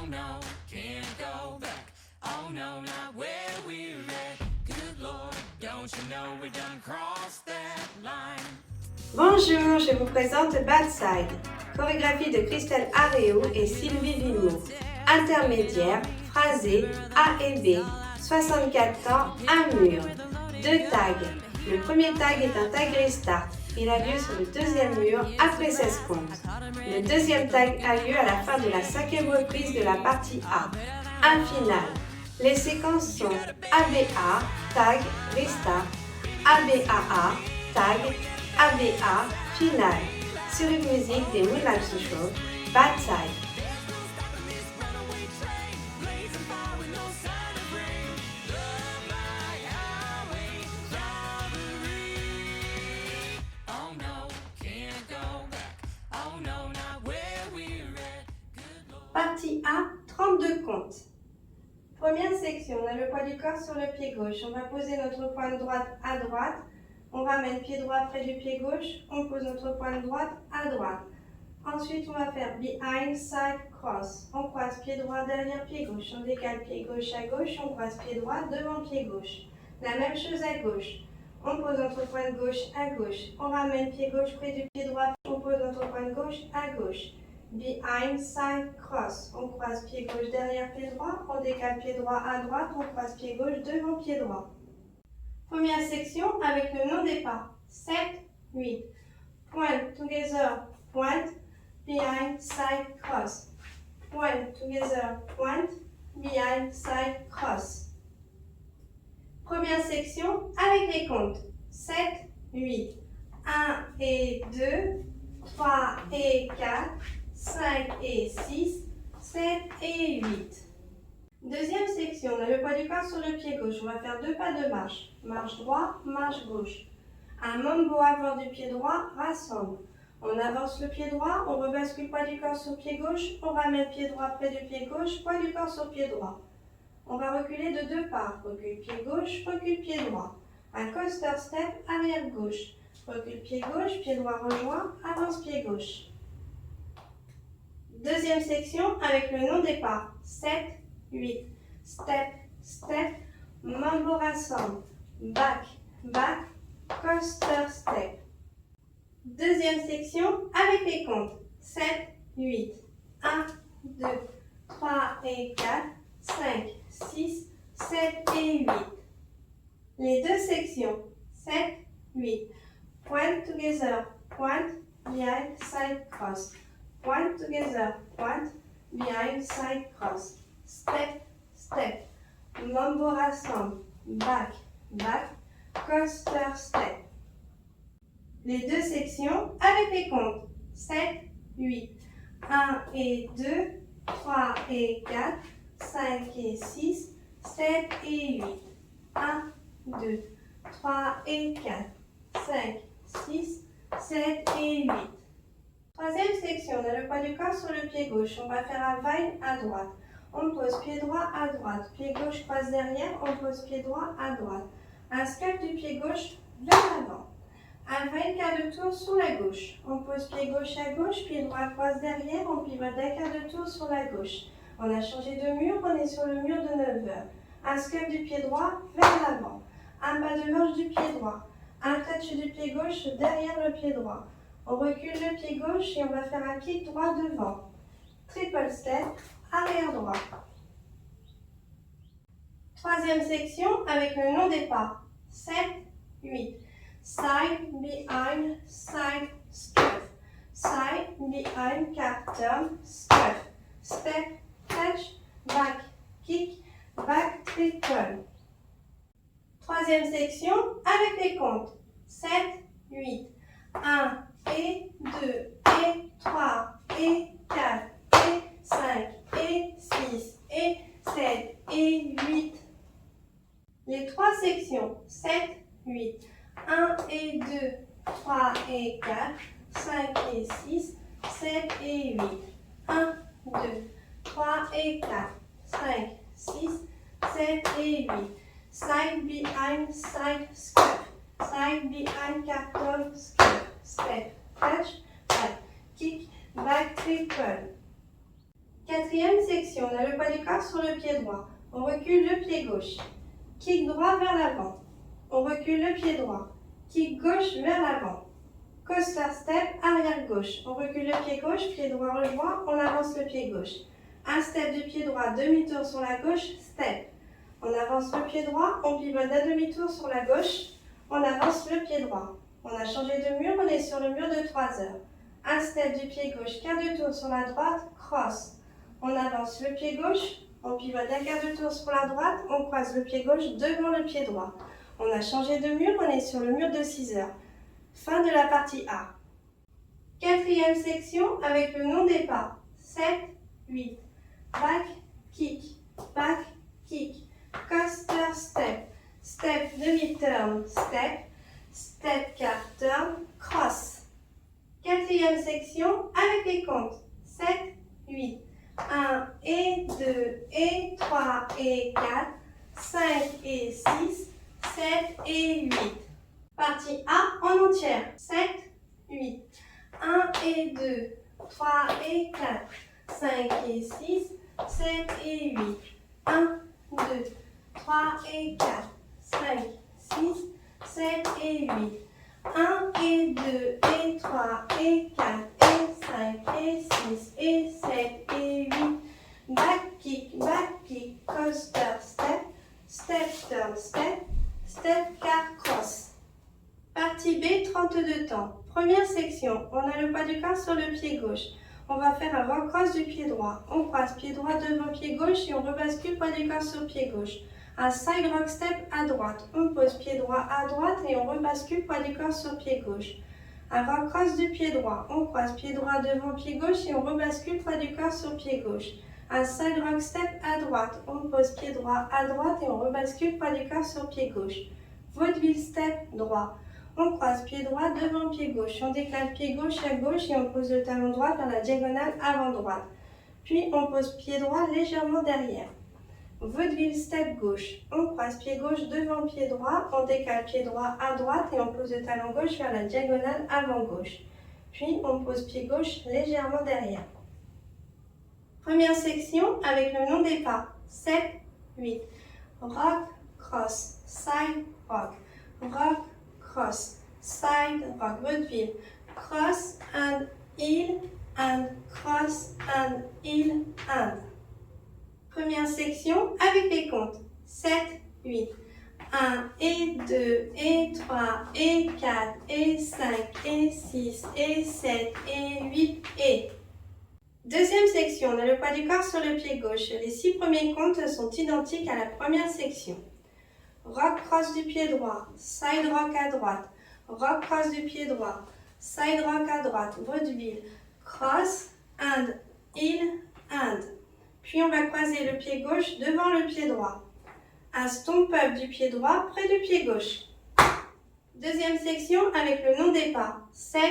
no, can't go back. Oh no, not where we're at. Good Lord, don't you know we done crossed that line? Bonjour, je vous présente Bad Side, chorégraphie de Christelle Aréo et Sylvie Villemot. Intermédiaire, phrasé, A et B, 64 temps, un mur. 2 tags. Le premier tag est un tag restart. Il a lieu sur le deuxième mur après 16 comptes. Le deuxième tag a lieu à la fin de la 5e reprise de la partie A. Un final. Les séquences sont ABA, tag, restart, ABAA, tag, ABA, finale. Sur une musique des Moonlight Show, Bad Side. Partie A, 32 comptes. Première section, on a le poids du corps sur le pied gauche. On va poser notre pointe droite à droite. On ramène pied droit près du pied gauche. On pose notre pointe droite à droite. Ensuite, on va faire behind, side, cross. On croise pied droit derrière pied gauche. On décale pied gauche à gauche. On croise pied droit devant pied gauche. La même chose à gauche. On pose notre pointe gauche à gauche. On ramène pied gauche près du pied droit. On pose notre pointe gauche à gauche. Behind, side, cross. On croise pied gauche derrière pied droit. On décale pied droit à droite. On croise pied gauche devant pied droit. Première section avec le nom des pas. 7, 8. Point, together, point. Behind, side, cross. Point, together, point. Behind, side, cross. Première section avec les comptes. 7, 8. 1 et 2. 3 et 4. 5 et 6, 7 et 8. Deuxième section, on a le poids du corps sur le pied gauche. On va faire 2 pas de marche. Marche droit, marche gauche. Un mambo avant du pied droit, rassemble. On avance le pied droit, on rebascule poids du corps sur pied gauche, on ramène pied droit près du pied gauche, poids du corps sur pied droit. On va reculer de 2 pas. Recule pied gauche, recule pied droit. Un coaster step, arrière gauche. Recule pied gauche, pied droit rejoint, avance pied gauche. Deuxième section avec le nom des pas. 7, 8. Step, step, mambo rassemble. Back, back, coaster step. Deuxième section avec les comptes. 7, 8. 1, 2, 3 et 4, 5, 6, 7 et 8. Les deux sections. 7, 8. Point together, point, behind, side, cross. Point together, point, behind, side, cross. Step, step. Mambo rassemble. Back, back, coaster step. Les deux sections avec les comptes. 7, 8. 1 et 2, 3 et 4, 5 et 6, 7 et 8. 1, 2, 3 et 4, 5, 6, 7 et 8. Troisième section, on a le poids du corps sur le pied gauche. On va faire un vine à droite. On pose pied droit à droite. Pied gauche croise derrière, on pose pied droit à droite. Un scap du pied gauche vers l'avant. Un vine quart de tour sur la gauche. On pose pied gauche à gauche, pied droit croise derrière, on pivote d'un quart de tour sur la gauche. On a changé de mur, on est sur le mur de 9 heures. Un scap du pied droit vers l'avant. Un pas de marche du pied droit. Un touch du pied gauche derrière le pied droit. On recule le pied gauche et on va faire un kick droit devant. Triple step, arrière droit. Troisième section avec le nom des pas. 7, 8. Side, behind, side, scuff. Side, behind, cap, turn, scuff. Step, touch, back, kick, back, triple. Troisième section avec les comptes. 7, 8. 1 et 2 et 3 et 4 et 5 et 6 et 7 et 8. Les trois sections. 7, 8. 1 et 2, 3 et 4, 5 et 6, 7 et 8. 1, 2, 3 et 4, 5, 6, 7 et 8. Side, behind, side, scuff. Side, behind, carton, scuff. Step, touch, back, kick, back, triple. Quatrième section, on a le poids du corps sur le pied droit. On recule le pied gauche. Kick droit vers l'avant. On recule le pied droit. Kick gauche vers l'avant. Coaster step, arrière gauche. On recule le pied gauche, pied droit rejoint, on avance le pied gauche. Un step du pied droit, demi-tour sur la gauche, step. On avance le pied droit, on pivote d'un demi-tour sur la gauche, on avance le pied droit. On a changé de mur, on est sur le mur de 3 heures. Un step du pied gauche, quart de tour sur la droite, cross. On avance le pied gauche, on pivote d'un quart de tour sur la droite, on croise le pied gauche devant le pied droit. On a changé de mur, on est sur le mur de 6 heures. Fin de la partie A. Quatrième section avec le nom des pas. 7, 8. Back, kick, coaster step, step demi-turn, step quart turn, cross. Quatrième section avec les comptes. 7, 8. 1 et 2 et 3 et 4, 5 et 6, 7 et 8. Partie A en entière. 7, 8. 1 et 2, 3 et 4, 5 et 6, 7 et 8. 1, 2, 3 et 4, 5, 6, 7 et 8. 1 et 2 et 3 et 4 et 5 et 6 et 7 et 8. Back kick, coaster step, step turn step, step car cross. Partie B, 32 temps. Première section, on a le poids du corps sur le pied gauche. On va faire un recross du pied droit. On croise pied droit devant pied gauche et on rebascule poids du corps sur pied gauche. Un side rock step à droite. On pose pied droit à droite et on rebascule poids du corps sur pied gauche. Un recross du pied droit. On croise pied droit devant pied gauche et on rebascule poids du corps sur pied gauche. Un side rock step à droite. On pose pied droit à droite et on rebascule poids du corps sur pied gauche. Vaudeville step droit. On croise pied droit devant pied gauche. On décale pied gauche à gauche et on pose le talon droit vers la diagonale avant droite. Puis on pose pied droit légèrement derrière. Vaudeville step gauche. On croise pied gauche devant pied droit. On décale pied droit à droite et on pose le talon gauche vers la diagonale avant gauche. Puis on pose pied gauche légèrement derrière. Première section avec le nom des pas. 7, 8. Rock, cross, side, rock. Rock, cross, side, rock, vaudeville, cross and heel and cross and heel and. Première section avec les comptes. 7, 8. 1 et 2 et 3 et 4 et 5 et 6 et 7 et 8 et. Deuxième section, on a le poids du corps sur le pied gauche. Les 6 premiers comptes sont identiques à la première section. Rock cross du pied droit, side rock à droite, rock cross du pied droit, side rock à droite, vaudeville, cross and heel and. Puis on va croiser le pied gauche devant le pied droit. Un stomp up du pied droit près du pied gauche. Deuxième section avec le nom des pas. 7,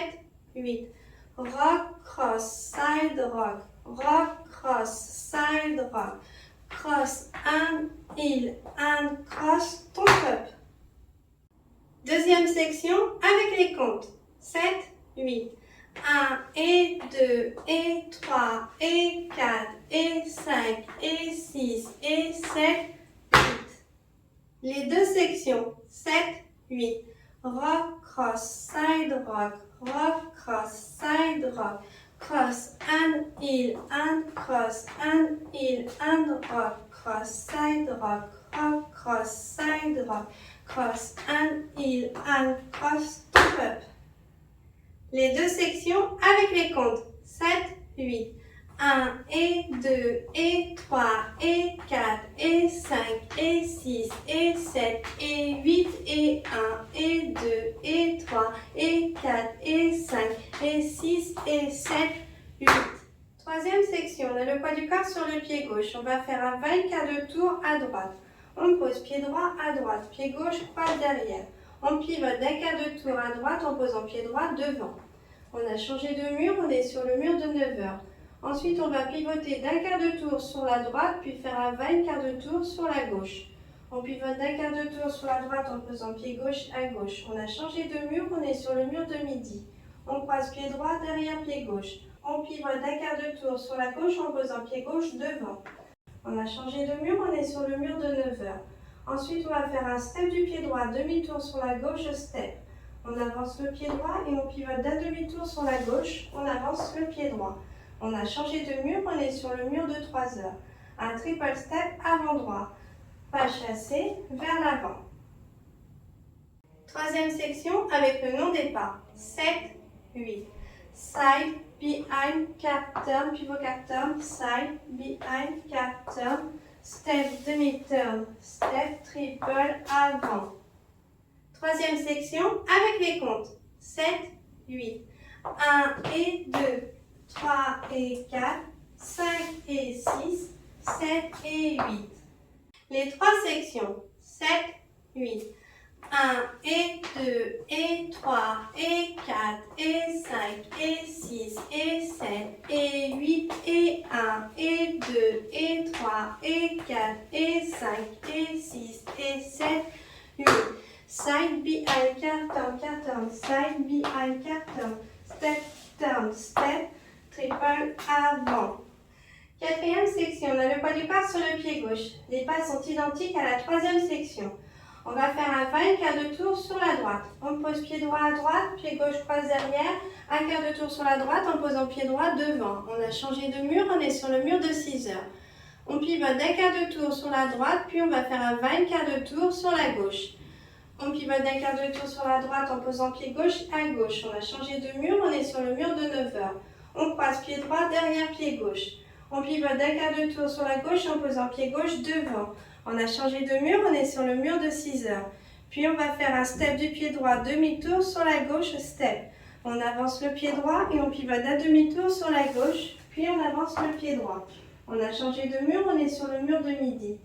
8. Rock cross, side rock, cross, side rock. Cross and heel and cross, stomp up. Deuxième section avec les comptes. 7, 8. 1 et 2 et 3 et 4 et 5 et 6 et 7, 8. Les deux sections. 7, 8. Rock, cross, side rock, cross, side rock. Cross and heel and cross and heel and rock, cross, side rock, cross, side rock, cross and heel and cross, stomp up. Les deux sections avec les comptes. 7, 8. 1 et 2 et 3 et 4 et 5 et 6 et 7 et 8 et 1 et 2 et 3 et 4 et 5 et 6 et 7, 8. Troisième section, on a le poids du corps sur le pied gauche. On va faire un 20 quart de tour à droite. On pose pied droit à droite, pied gauche, croise derrière. On pivote d'un quart de tour à droite en posant pied droit devant. On a changé de mur, on est sur le mur de 9 heures. Ensuite, on va pivoter d'un quart de tour sur la droite, puis faire un 20 quart de tour sur la gauche. On pivote d'un quart de tour sur la droite en posant pied gauche à gauche. On a changé de mur, on est sur le mur de midi. On croise pied droit derrière pied gauche. On pivote d'un quart de tour sur la gauche en posant pied gauche devant. On a changé de mur, on est sur le mur de 9 heures. Ensuite, on va faire un step du pied droit, demi-tour sur la gauche, step. On avance le pied droit et on pivote d'un demi-tour sur la gauche, on avance le pied droit. On a changé de mur, on est sur le mur de 3 heures. Un triple step avant droit. Pas chassé, vers l'avant. Troisième section avec le nom des pas. 7, 8. Side, behind, card turn, pivot card turn, side, behind, card turn, step, demi-turn, step, triple, avant. Troisième section avec les comptes. 7, 8. 1 et 2, 3 et 4, 5 et 6, 7 et 8. Les trois sections. 7, 8. 1 et 2 et 3 et 4 et 5 et 6 et 7 et 8 et 1 et 2 et 3 et 4 et 5 et 6 et 7, 8. Side, behind, card turn, side, behind, card turn, step, triple, avant. Quatrième section, on a le pas du corps sur le pied gauche. Les pas sont identiques à la troisième section. On va faire un 20 quart de tour sur la droite. On pose pied droit à droite, pied gauche croise derrière, un quart de tour sur la droite en posant pied droit devant. On a changé de mur, on est sur le mur de 6 heures. On pivote d'un quart de tour sur la droite, puis on va faire un 20 quart de tour sur la gauche. On pivote d'un quart de tour sur la droite en posant pied gauche à gauche. On a changé de mur, on est sur le mur de 9 heures. On croise pied droit derrière pied gauche. On pivote d'un quart de tour sur la gauche en posant pied gauche devant. On a changé de mur, on est sur le mur de 6 heures. Puis on va faire un step du pied droit, demi-tour sur la gauche, step. On avance le pied droit et on pivote d'un demi-tour sur la gauche, puis on avance le pied droit. On a changé de mur, on est sur le mur de midi.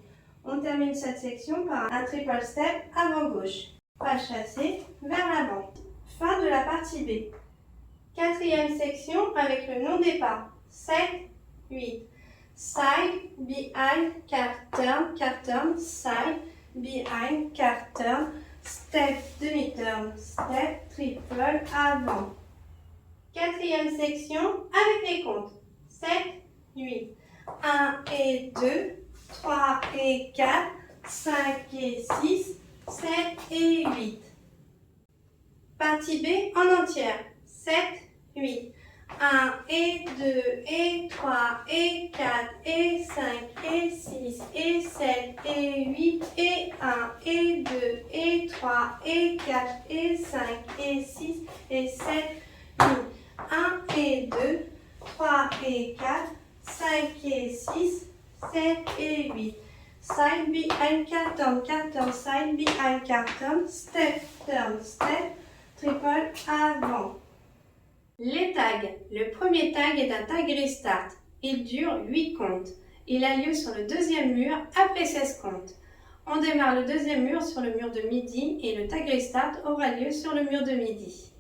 On termine cette section par un triple step avant-gauche. Pas chassé, vers l'avant. Fin de la partie B. Quatrième section avec le nom des pas. 7, 8. Side, behind, card turn, side, behind, card turn, step, demi-turn, step, triple, avant. Quatrième section avec les comptes. 7, 8. 1 et 2, 3 et 4, 5 et 6, 7 et 8. Partie B en entière. 7, 8. 1 et 2 et 3 et 4 et 5 et 6 et 7 et 8 et 1 et 2 et 3 et 4 et 5 et 6 et 7, 8. 1 et 2, 3 et 4, 5 et 6, 7 et 8. Side, behind, card turn, side, behind, card turn, step, turn, step, triple, avant. Les tags. Le premier tag est un tag restart. Il dure 8 comptes. Il a lieu sur le deuxième mur après 16 comptes. On démarre le deuxième mur sur le mur de midi et le tag restart aura lieu sur le mur de midi.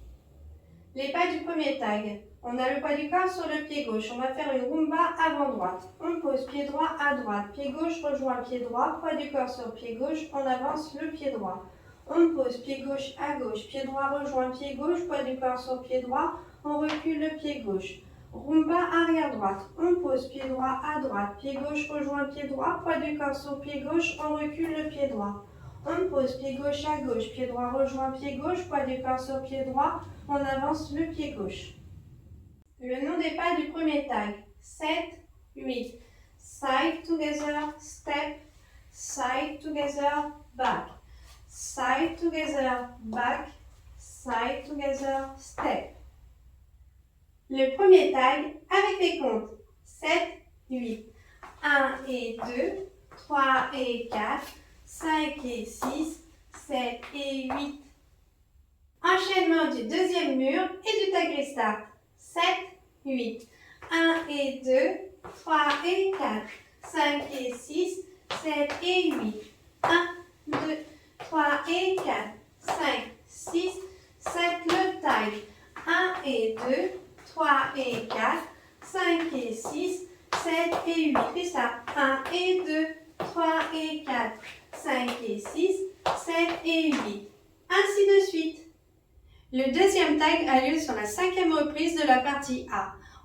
Les pas du premier tag. On a le poids du corps sur le pied gauche. On va faire une rumba avant-droite. On pose pied droit à droite. Pied gauche rejoint pied droit. Poids du corps sur pied gauche. On avance le pied droit. On pose pied gauche à gauche. Pied droit rejoint pied gauche. Poids du corps sur pied droit. On recule le pied gauche. Rumba arrière droite. On pose pied droit à droite. Pied gauche rejoint pied droit. Poids du corps sur pied gauche. On recule le pied droit. On pose pied gauche à gauche. Pied droit rejoint pied gauche. Poids du corps sur pied droit. On avance le pied gauche. Le nom des pas du premier tag. 7, 8. Side together, step. Side together, back. Side together, back. Side together, step. Le premier tag avec les comptes. 7, 8. 1 et 2, 3 et 4, 5 et 6, 7 et 8. Enchaînement du deuxième mur et du tag restart. 7, 8. 1 et 2, 3 et 4, 5 et 6, 7 et 8. 1, 2, 3 et 4, 5, 6, 7, le tag. 1 et 2, 3 et 4, 5 et 6, 7 et 8. Restart. 1 et 2, 3 et 4, 5 et 6, 7 et 8. Ainsi de suite. Le deuxième tag a lieu sur la cinquième reprise de la partie A.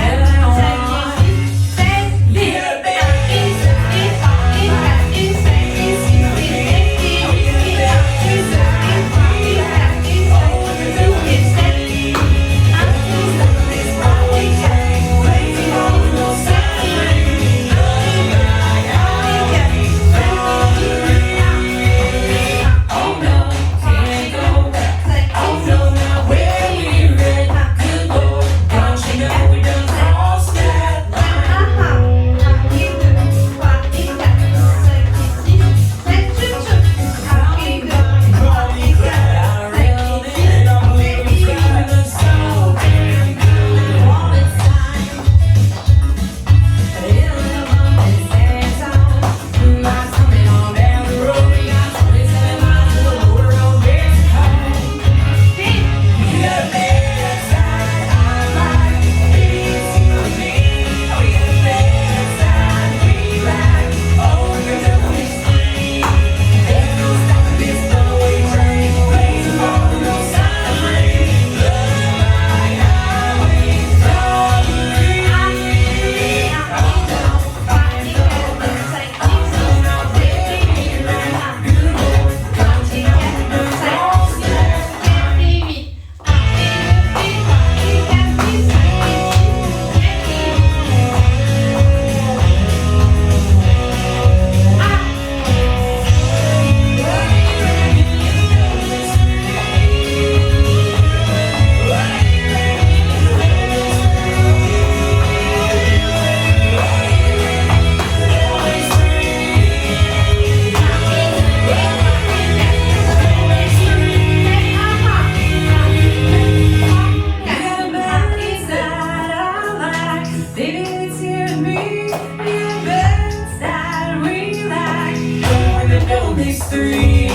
heading on. Take it easy, 3